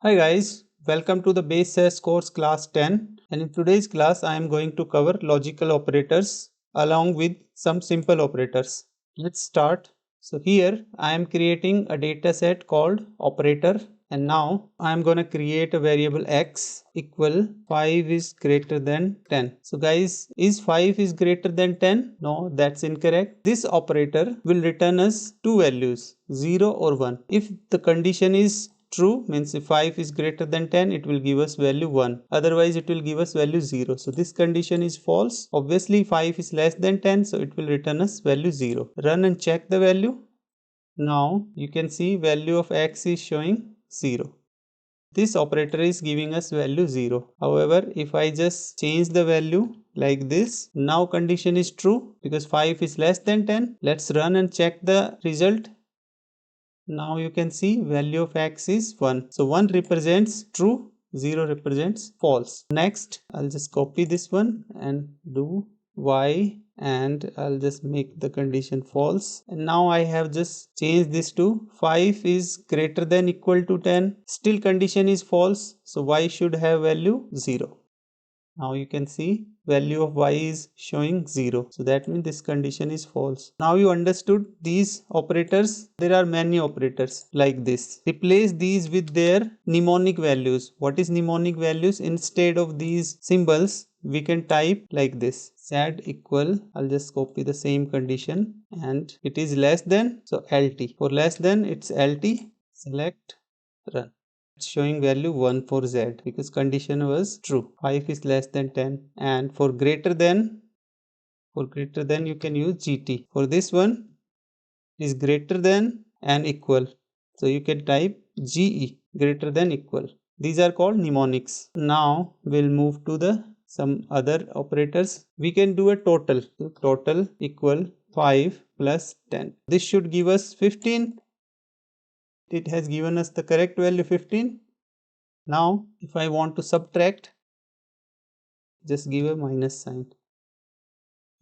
Hi guys, welcome to the base SAS course class 10, and in today's class I am going to cover logical operators along with some simple operators. Let's start. So here I am creating a data set called operator, and now I am going to create a variable x equal 5 is greater than 10. So guys, is 5 is greater than 10? No, that's incorrect. This operator will return us two values, 0 or 1. If the condition is true, means if 5 is greater than 10, it will give us value 1, otherwise it will give us value 0. So this condition is false. Obviously 5 is less than 10, so it will return us value 0. Run and check the value. Now you can see value of x is showing 0. This operator is giving us value 0. However, if I just change the value like this, now condition is true because 5 is less than 10. Let's run and check the result. Now you can see value of x is 1. So 1 represents true, 0 represents false. Next, I'll just copy this one and do y, and I'll just make the condition false. And now I have just changed this to 5 is greater than equal to 10. Still condition is false. So y should have value 0. Now you can see value of y is showing 0. So that means this condition is false. Now you understood these operators. There are many operators like this. Replace these with their mnemonic values. What is mnemonic values? Instead of these symbols, we can type like this. Z equal, I'll just copy the same condition, and it is less than, so LT. For less than, it's LT. Select, run. Showing value 1 for z because condition was true. 5 is less than 10, and for greater than you can use gt. For this one is greater than and equal, so you can type ge, greater than equal. These are called mnemonics. Now we'll move to the some other operators. We can do a total. So total equal 5 plus 10. This should give us 15. It has given us the correct value 15. Now if I want to subtract, just give a minus sign.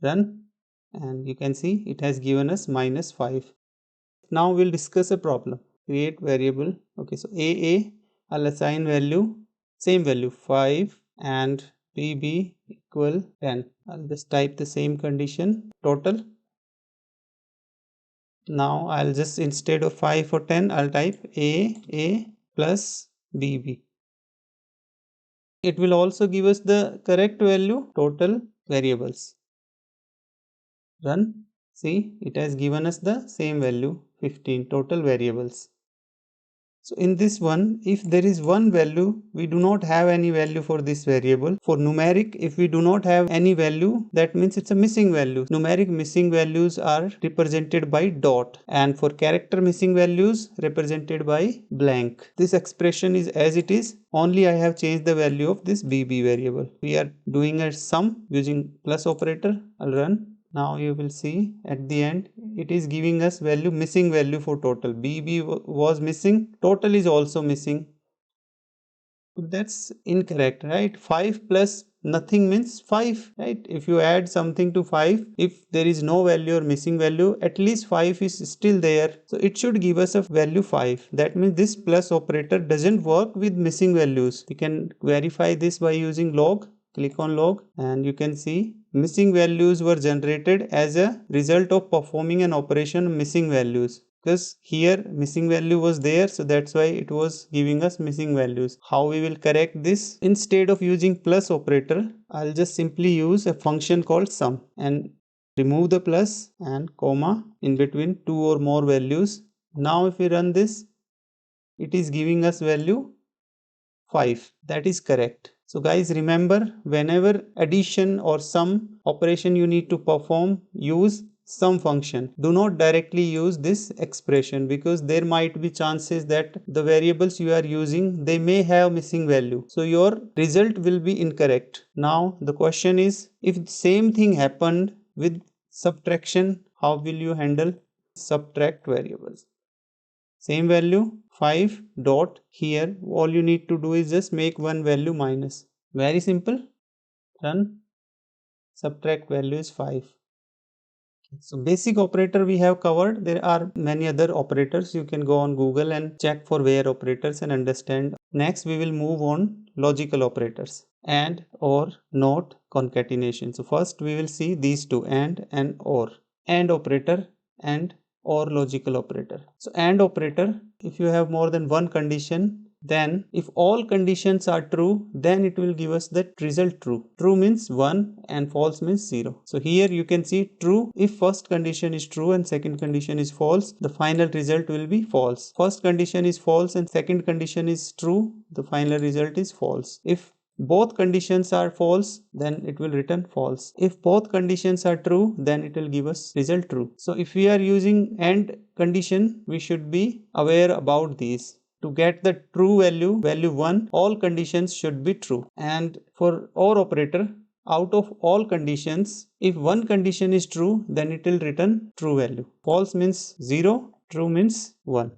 Run, and you can see it has given us minus 5. Now we'll discuss a problem. Create variable. Okay, so I'll assign value, same value 5, and BB equal 10. I'll just type the same condition, total. Now I'll just, instead of 5 or 10, I'll type A plus BB. It will also give us the correct value, total variables. Run. See, it has given us the same value, 15, total variables. So in this one, if there is one value, we do not have any value for this variable. For numeric, if we do not have any value, that means it's a missing value. Numeric missing values are represented by dot, and for character missing values represented by blank. This expression is as it is, only I have changed the value of this BB variable. We are doing a sum using plus operator. I'll run. Now you will see at the end it is giving us value, missing value for total. BB was missing, total is also missing. That's incorrect, right? 5 plus nothing means 5, right? If you add something to 5, if there is no value or missing value, at least 5 is still there. So it should give us a value 5. That means this plus operator doesn't work with missing values. We can verify this by using log. Click on log, and you can see missing values were generated as a result of performing an operation missing values, because here missing value was there, so that's why it was giving us missing values. How we will correct this? Instead of using plus operator, I'll just simply use a function called sum and remove the plus and comma in between two or more values. Now if we run this, it is giving us value 5. That is correct. So guys, remember, whenever addition or sum operation you need to perform, use sum function. Do not directly use this expression, because there might be chances that the variables you are using, they may have missing value. So your result will be incorrect. Now the question is, if same thing happened with subtraction, how will you handle? Subtract variables. Same value 5 dot, here all you need to do is just make one value minus. Very simple. Run. Subtract value is 5. So basic operator we have covered. There are many other operators. You can go on Google and check for where operators and understand Next we will move on logical operators, and, or, not, concatenation. So first we will see these two, and or. And operator and or logical operator. So and operator, if you have more than one condition, then if all conditions are true, then it will give us that result true. True means 1 and false means 0. So here you can see true. If first condition is true and second condition is false, the final result will be false. First condition is false and second condition is true, the final result is false. If both conditions are false, then it will return false. If both conditions are true, then it will give us result true. So if we are using AND condition, we should be aware about these. To get the true value 1, all conditions should be true. And for OR operator, out of all conditions, if one condition is true, then it will return true value. False means 0, true means 1.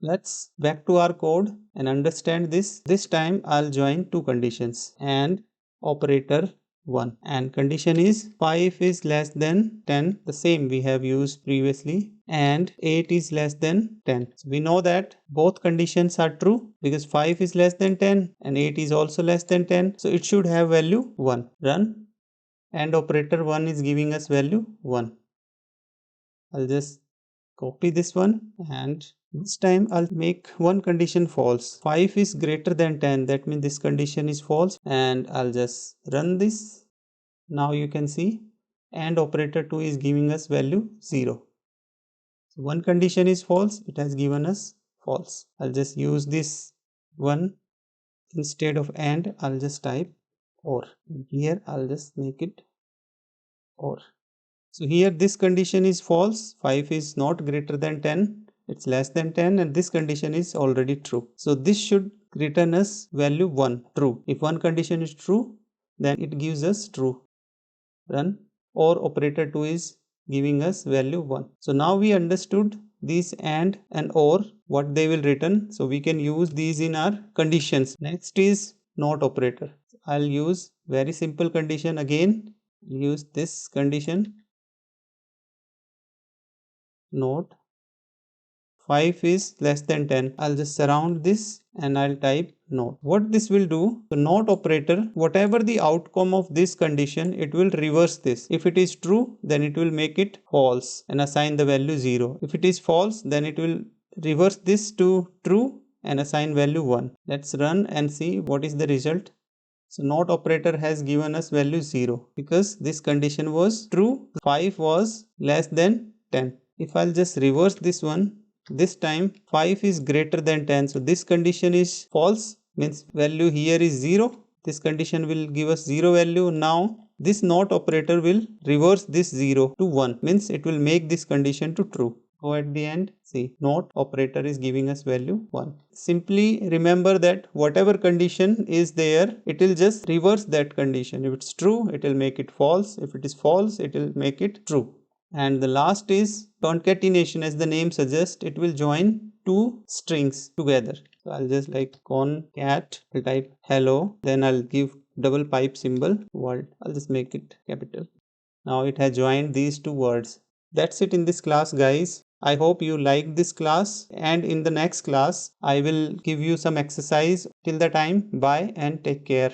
Let's back to our code and understand this. This time I'll join two conditions, and operator 1, and condition is 5 is less than 10, the same we have used previously, and 8 is less than 10. So we know that both conditions are true because 5 is less than 10 and 8 is also less than 10, so it should have value 1. Run, and operator 1 is giving us value 1. I'll just copy this one, and this time I'll make one condition false. 5 is greater than 10, that means this condition is false, and I'll just run this. Now you can see and operator 2 is giving us value 0. So one condition is false, it has given us false. I'll just use this one. Instead of and, I'll just type or. Here I'll just make it or. So here this condition is false, 5 is not greater than 10, it's less than 10, and this condition is already true. So this should return us value 1, true. If one condition is true, then it gives us true. Run, or operator 2 is giving us value 1. So now we understood these and or, what they will return. So we can use these in our conditions. Next is not operator. I'll use very simple condition again. Use this condition. Not 5 is less than 10. I'll just surround this and I'll type not. What this will do, the not operator, whatever the outcome of this condition, it will reverse this. If it is true, then it will make it false and assign the value 0. If it is false, then it will reverse this to true and assign value 1. Let's run and see what is the result. So not operator has given us value 0 because this condition was true. 5 was less than 10. If I'll just reverse this one, this time 5 is greater than 10. So this condition is false, means value here is 0. This condition will give us 0 value. Now this not operator will reverse this 0 to 1, means it will make this condition to true. Go at the end, see not operator is giving us value 1. Simply remember that whatever condition is there, it will just reverse that condition. If it's true, it will make it false. If it is false, it will make it true. And the last is concatenation. As the name suggests, it will join two strings together. So I'll just like concat, I'll type hello, then I'll give double pipe symbol word. I'll just make it capital. Now it has joined these two words. That's it in this class, guys. I hope you liked this class, and in the next class I will give you some exercise. Till the time, bye and take care.